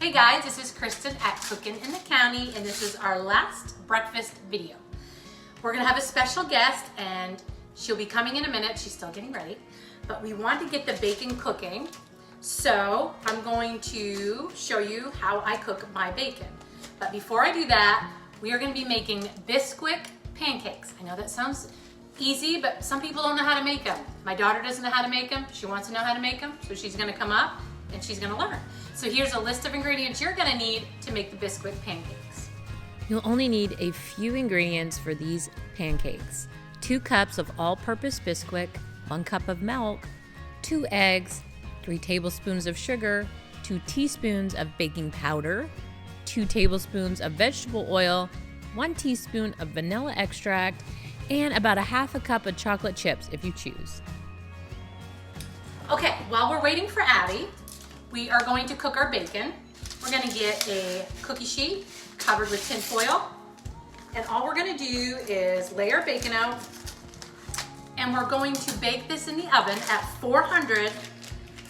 Hey guys, this is Kristen at Cookin' in the County, and this is our last breakfast video. We're gonna have a special guest, and she'll be coming in a minute. She's still getting ready, but we want to get the bacon cooking. So I'm going to show you how I cook my bacon. But before I do that, we are gonna be making Bisquick pancakes. I know that sounds easy, but some people don't know how to make them. My daughter doesn't know how to make them. She wants to know how to make them, so she's gonna come up and she's gonna learn. So here's a list of ingredients you're gonna need to make the Bisquick pancakes. You'll only need a few ingredients for these pancakes. 2 cups of all-purpose Bisquick, 1 cup of milk, 2 eggs, 3 tablespoons of sugar, 2 teaspoons of baking powder, 2 tablespoons of vegetable oil, 1 teaspoon of vanilla extract, and about a half a cup of chocolate chips if you choose. Okay, while we're waiting for Abby, we are going to cook our bacon. We're gonna get a cookie sheet covered with tin foil. And all we're gonna do is lay our bacon out, and we're going to bake this in the oven at 400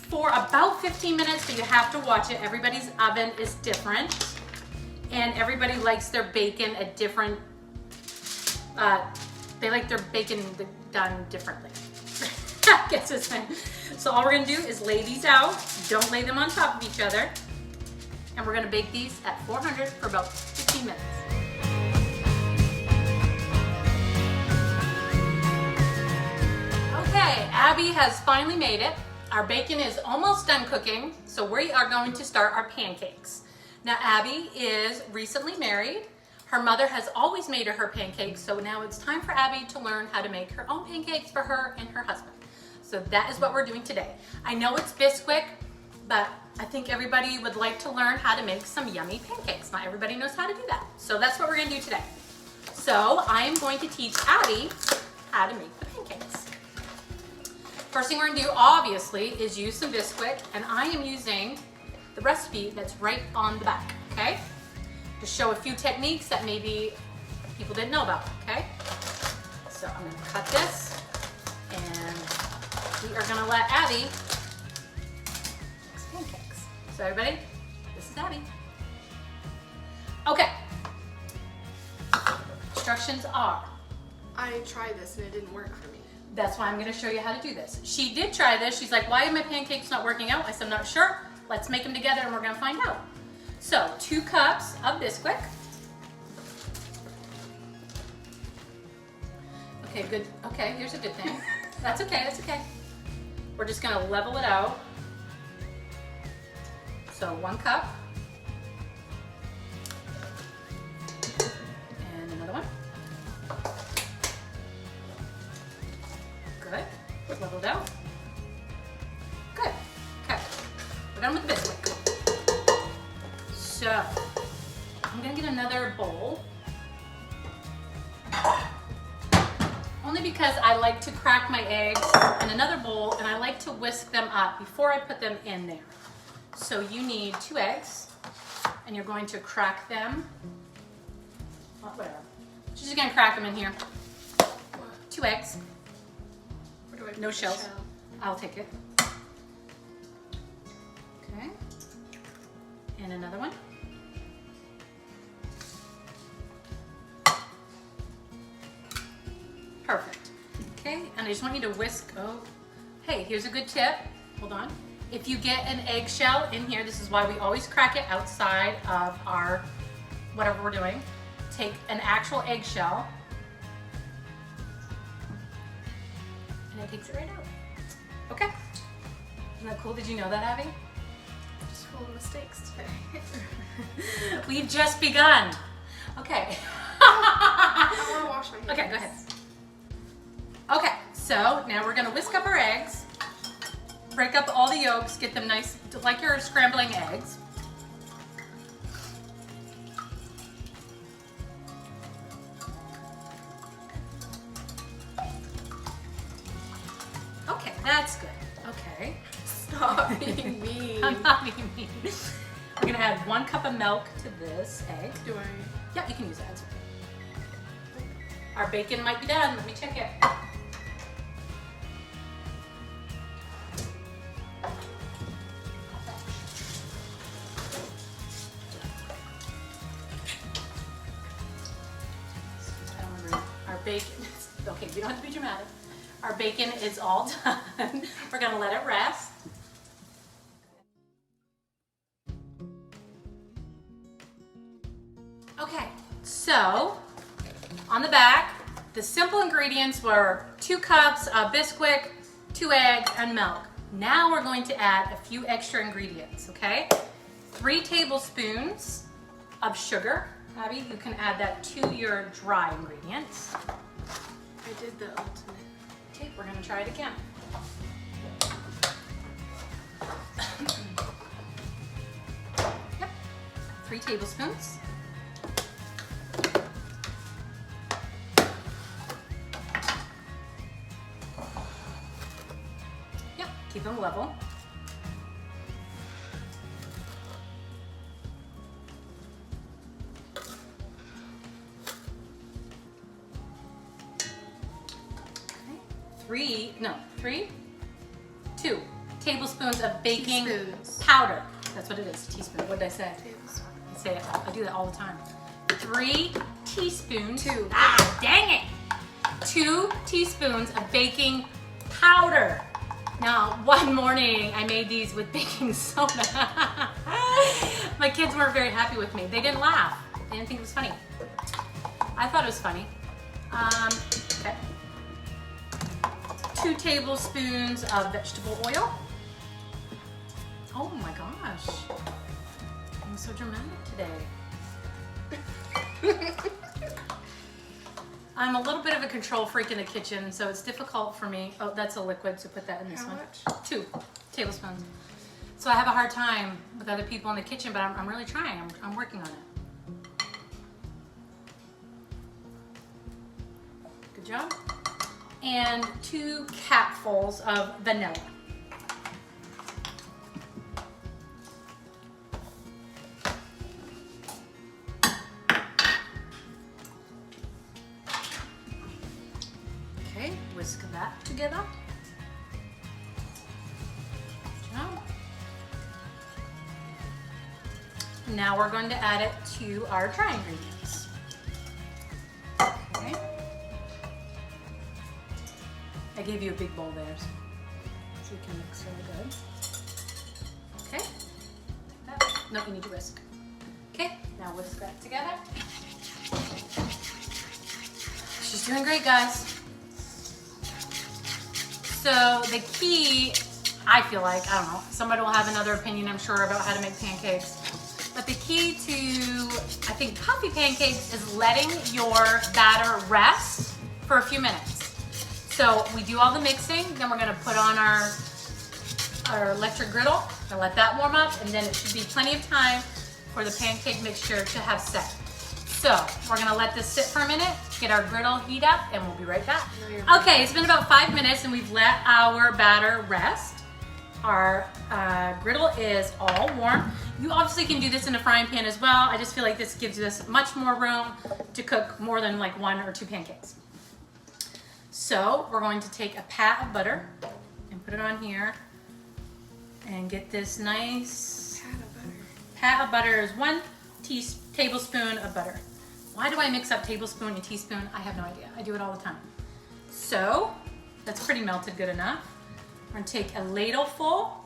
for about 15 minutes, but you have to watch it. Everybody's oven is different, and everybody likes their bacon at different, they like their bacon done differently. I guess it's fine. So all we're gonna do is lay these out. Don't lay them on top of each other. And we're gonna bake these at 400 for about 15 minutes. Okay, Abby has finally made it. Our bacon is almost done cooking, so we are going to start our pancakes. Now Abby is recently married. Her mother has always made her pancakes, so now it's time for Abby to learn how to make her own pancakes for her and her husband. So that is what we're doing today. I know it's Bisquick, but I think everybody would like to learn how to make some yummy pancakes. Not everybody knows how to do that. So that's what we're gonna do today. So I am going to teach Abby how to make the pancakes. First thing we're gonna do, obviously, is use some Bisquick, and I am using the recipe that's right on the back, okay? To show a few techniques that maybe people didn't know about, okay? So I'm gonna cut this, and we are gonna let Abby make some pancakes. So everybody, this is Abby. Okay. Instructions are. I tried this and it didn't work for me. That's why I'm gonna show you how to do this. She did try this. She's like, why are my pancakes not working out? I said, I'm not sure. Let's make them together and we're gonna find out. So 2 cups of Bisquick. Okay, good. Okay, here's a good thing. That's okay, that's okay. We're just gonna level it out. So 1 cup. And another one. Good. Leveled out. Good. Okay. We're done with the Bisquick. So I'm gonna get another bowl. Only because I like to crack my eggs in another bowl, and I like to whisk them up before I put them in there. So you need 2 eggs, and you're going to crack them. Well, whatever. She's just gonna crack them in here. 2 eggs. Where do I put No the shells. shell? I'll take it. Okay. And another one. Perfect. Okay, and I just want you to whisk. Oh, hey, here's a good tip. Hold on. If you get an eggshell in here, this is why we always crack it outside of our whatever we're doing. Take an actual eggshell, and it takes it right out. Okay. Isn't that cool? Did you know that, Abby? Just full of mistakes today. We've just begun. Okay. I want to wash my hands. Okay, go ahead. Okay, so now we're gonna whisk up our eggs, break up all the yolks, get them nice, like you're scrambling eggs. Okay, that's good. Okay. Stop being mean. I'm not being mean. We're gonna add 1 cup of milk to this egg. Do I? Yeah, you can use that. Our bacon might be done. Let me check it. bacon, okay, we don't have to be dramatic. Our bacon is all done. We're gonna let it rest. Okay, so on the back, the simple ingredients were 2 cups of Bisquick, 2 eggs, and milk. Now we're going to add a few extra ingredients, okay? 3 tablespoons of sugar. Abby, you can add that to your dry ingredients. I did the ultimate. Okay, we're gonna try it again. Yep, 3 tablespoons. Yep, keep them level. Okay, 2 tablespoons of baking Teaspoons. powder. That's what it is, teaspoon. What did I say? Tablespoon. I say it, I do that all the time. 3 teaspoons. 2. Ah, dang it! 2 teaspoons of baking powder. Now, one morning I made these with baking soda. My kids weren't very happy with me. They didn't laugh. They didn't think it was funny. I thought it was funny. Okay. 2 tablespoons of vegetable oil. Oh my gosh. I'm so dramatic today. I'm a little bit of a control freak in the kitchen, so it's difficult for me. Oh, that's a liquid, so put that in this How one. much? 2 tablespoons. So I have a hard time with other people in the kitchen, but I'm really trying. I'm working on it. Good job. And 2 capfuls of vanilla. Okay, whisk that together. Good job. Now we're going to add it to our dry ingredients. Okay. I gave you a big bowl there, so you can mix really good. Okay, like that. No, you need to whisk. Okay, now whisk that together. She's doing great, guys. So the key, I feel like, I don't know, somebody will have another opinion, I'm sure, about how to make pancakes. But the key to, I think, puffy pancakes is letting your batter rest for a few minutes. So we do all the mixing, then we're gonna put on our electric griddle and let that warm up, and then it should be plenty of time for the pancake mixture to have set. So we're gonna let this sit for a minute, get our griddle heat up, and we'll be right back. Okay, it's been about 5 minutes and we've let our batter rest. Our griddle is all warm. You obviously can do this in a frying pan as well. I just feel like this gives us much more room to cook more than like 1 or 2 pancakes. So we're going to take a pat of butter and put it on here and get this nice Pat of butter. pat of butter is 1 tablespoon of butter. Why do I mix up tablespoon and teaspoon? I have no idea. I do it all the time. So that's pretty melted good enough. We're gonna take a ladle full,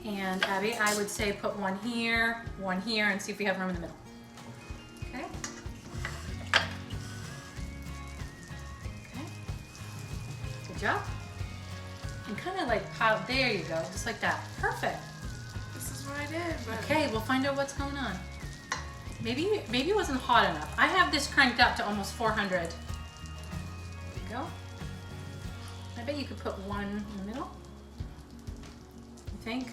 and Abby, I would say put 1 here, and see if we have room in the middle. Okay. Okay. Good job. And kind of like pile, there you go, just like that. Perfect. This is what I did, but Okay, we'll find out what's going on. Maybe it wasn't hot enough. I have this cranked up to almost 400. There you go. I bet you could put 1 in the middle. You think?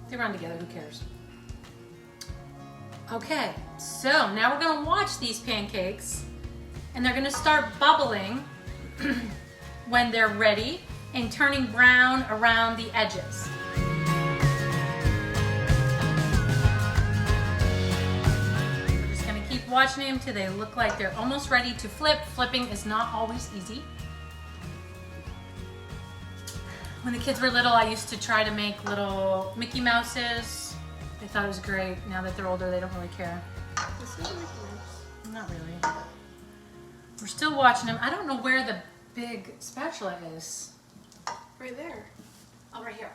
They run together, who cares? Okay, so now we're gonna watch these pancakes, and they're gonna start bubbling when they're ready and turning brown around the edges. We're just gonna keep watching them till they look like they're almost ready to flip. Flipping is not always easy. When the kids were little, I used to try to make little Mickey Mouses. They thought it was great. Now that they're older, they don't really care. This is a Mickey Mouse. Not really. We're still watching them. I don't know where the big spatula is. Right there. Oh, right here.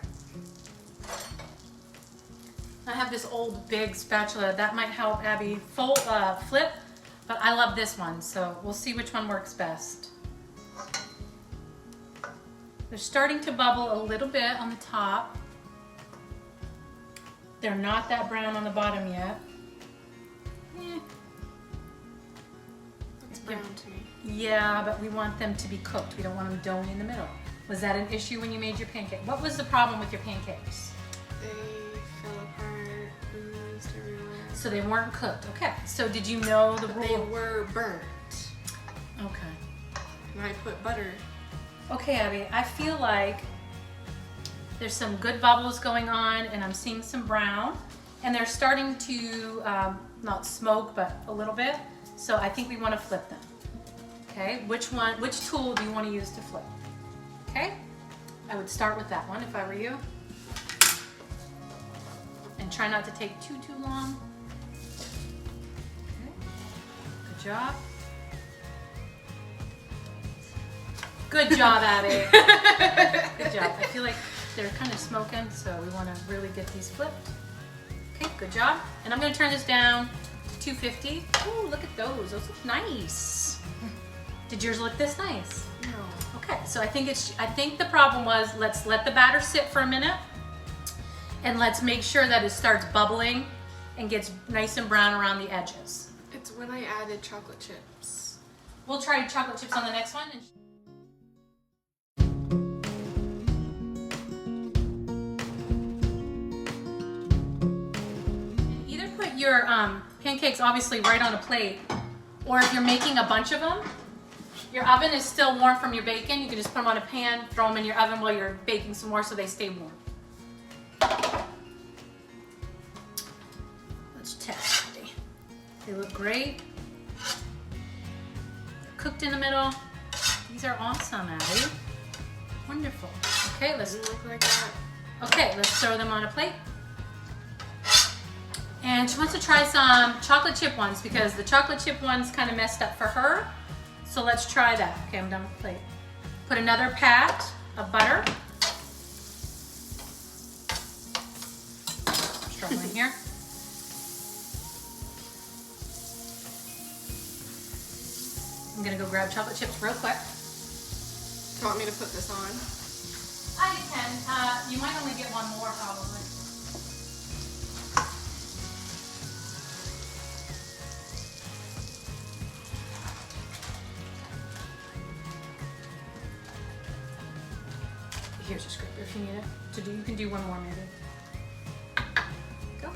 I have this old big spatula. That might help Abby flip, but I love this one, so we'll see which one works best. They're starting to bubble a little bit on the top. They're not that brown on the bottom yet. That's brown to me. Yeah, but we want them to be cooked. We don't want them doughy in the middle. Was that an issue when you made your pancake? What was the problem with your pancakes? They fell apart, oozed everywhere. So they weren't cooked. Okay. So did you know the But rule? they were burnt. Okay. And I put butter. Okay, Abby, I feel like there's some good bubbles going on and I'm seeing some brown and they're starting to not smoke, but a little bit. So I think we want to flip them. Okay, which tool do you want to use to flip? Okay, I would start with that one if I were you. And try not to take too long. Okay. Good job. Good job, Abby. Good job. I feel like they're kind of smoking, so we want to really get these flipped. Okay, good job. And I'm going to turn this down to 250. Ooh, look at those. Those look nice. Did yours look this nice? No. Okay, so I think the problem was, let's let the batter sit for a minute and let's make sure that it starts bubbling and gets nice and brown around the edges. It's when I added chocolate chips. We'll try chocolate chips on the next one. Either put your pancakes obviously right on a plate, or if you're making a bunch of them, your oven is still warm from your bacon. You can just put them on a pan, throw them in your oven while you're baking some more so they stay warm. Let's test. They look great. They're cooked in the middle. These are awesome, Abby. Wonderful. Okay, let's Doesn't look like that. Okay, let's throw them on a plate. And she wants to try some chocolate chip ones because the chocolate chip ones kind of messed up for her. So let's try that. Okay, I'm done with the plate. Put another pat of butter. Struggling here. I'm gonna go grab chocolate chips real quick. Do you want me to put this on? You can. You might only get one more probably. Here's your scraper if you need it. You can do one more maybe. Go.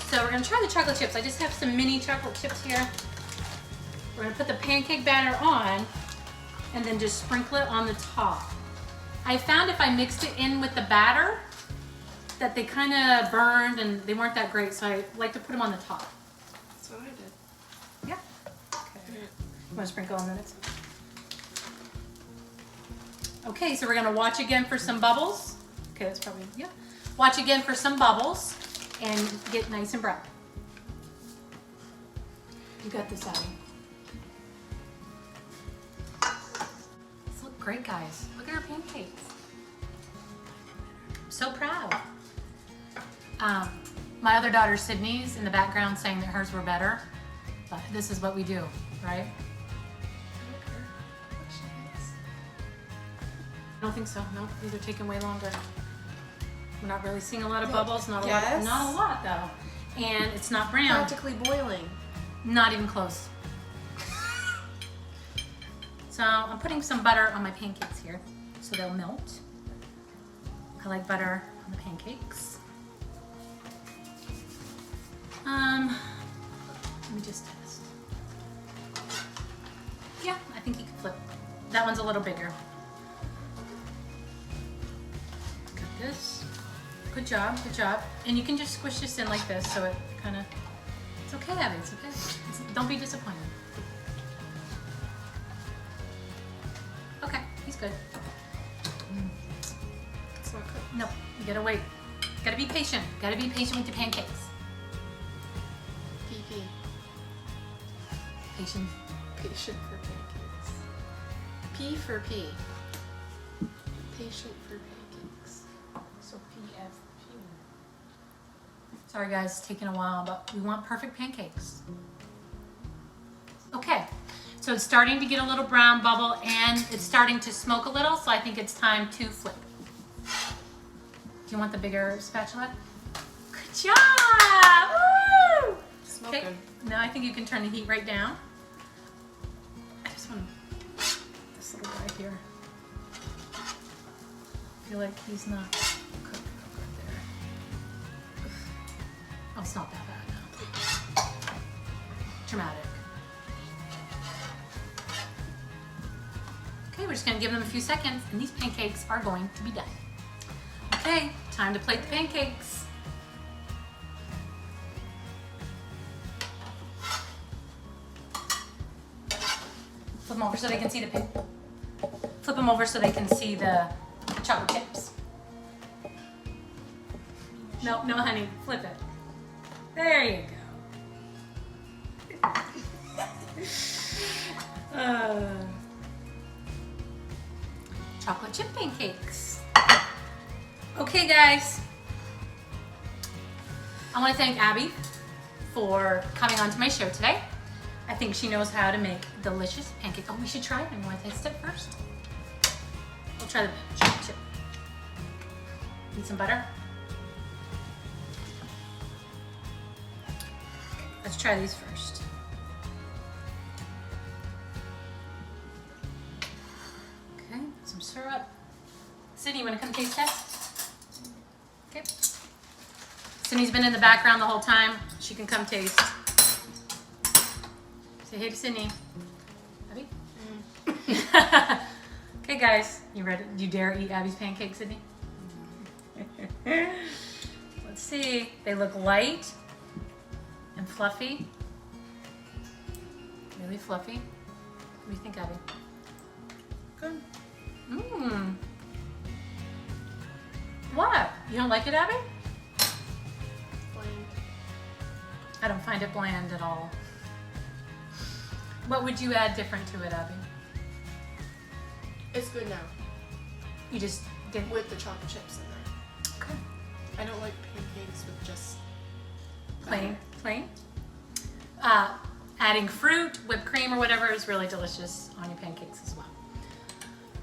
So we're gonna try the chocolate chips. I just have some mini chocolate chips here. We're gonna put the pancake batter on and then just sprinkle it on the top. I found if I mixed it in with the batter that they kind of burned and they weren't that great, so I like to put them on the top. That's what I did. Yeah. Okay. You want to sprinkle on the next one? Okay, so we're gonna watch again for some bubbles. Okay, that's probably, yeah. Watch again for some bubbles and get nice and brown. You got this, Abby. These look great, guys. Look at our pancakes. I'm so proud. My other daughter, Sydney's in the background saying that hers were better, but this is what we do, right? I don't think so. No, these are taking way longer. We're not really seeing a lot of bubbles. Not a lot. Not a lot though. And it's not brown. Practically boiling. Not even close. So I'm putting some butter on my pancakes here, so they'll melt. I like butter on the pancakes. Let me just test. Yeah, I think you can flip. That one's a little bigger. This. Good job, good job. And you can just squish this in like this so it kind of, it's okay, Abby, it's okay. Don't be disappointed. Okay, he's good. not cooked. No, you gotta wait. Gotta be patient. Gotta be patient with your pancakes. PP. Patient. Patient for pancakes. P for P. Patient for pancakes. So PFP. Sorry guys, it's taking a while, but we want perfect pancakes. Okay, so it's starting to get a little brown bubble and it's starting to smoke a little, so I think it's time to flip. Do you want the bigger spatula? Good job! Woo! Smoking. Okay, now I think you can turn the heat right down. I just want this little guy here. I feel like he's not cooked real good there. Oh, it's not that bad now. Dramatic. Okay, we're just gonna give them a few seconds and these pancakes are going to be done. Okay, time to plate the pancakes. Flip them over so they can see the flip them over so they can see the chocolate chips. No, no, honey, flip it. There you go. Chocolate chip pancakes. Okay, guys. I want to thank Abby for coming onto my show today. I think she knows how to make delicious pancakes. Oh, we should try them. You want to taste it first? We'll try the chocolate chip. Need some butter? Let's try these first. Okay, some syrup. Sydney, you want to come taste that? Okay. Sydney's been in the background the whole time. She can come taste. Say hey to Sydney. Abby? Okay, guys, you ready? Do you dare eat Abby's pancakes, Sydney? Let's see. They look light and fluffy. Really fluffy. What do you think, Abby? Good. Mmm. What? You don't like it, Abby? Bland. I don't find it bland at all. What would you add different to it, Abby? It's good now. You just didn't. With the chocolate chips in there. Okay. I don't like pancakes with just Plain. Adding fruit, whipped cream, or whatever is really delicious on your pancakes as well.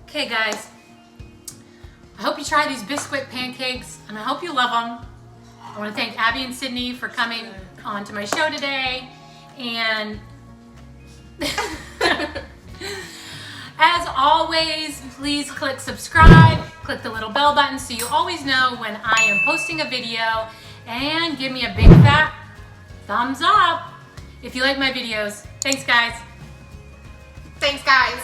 Okay, guys. I hope you try these Bisquick pancakes, and I hope you love them. I want to thank Abby and Sydney for coming onto my show today. And as always, please click subscribe, click the little bell button so you always know when I am posting a video, and give me a big fat thumbs up if you like my videos. Thanks, guys. Thanks, guys.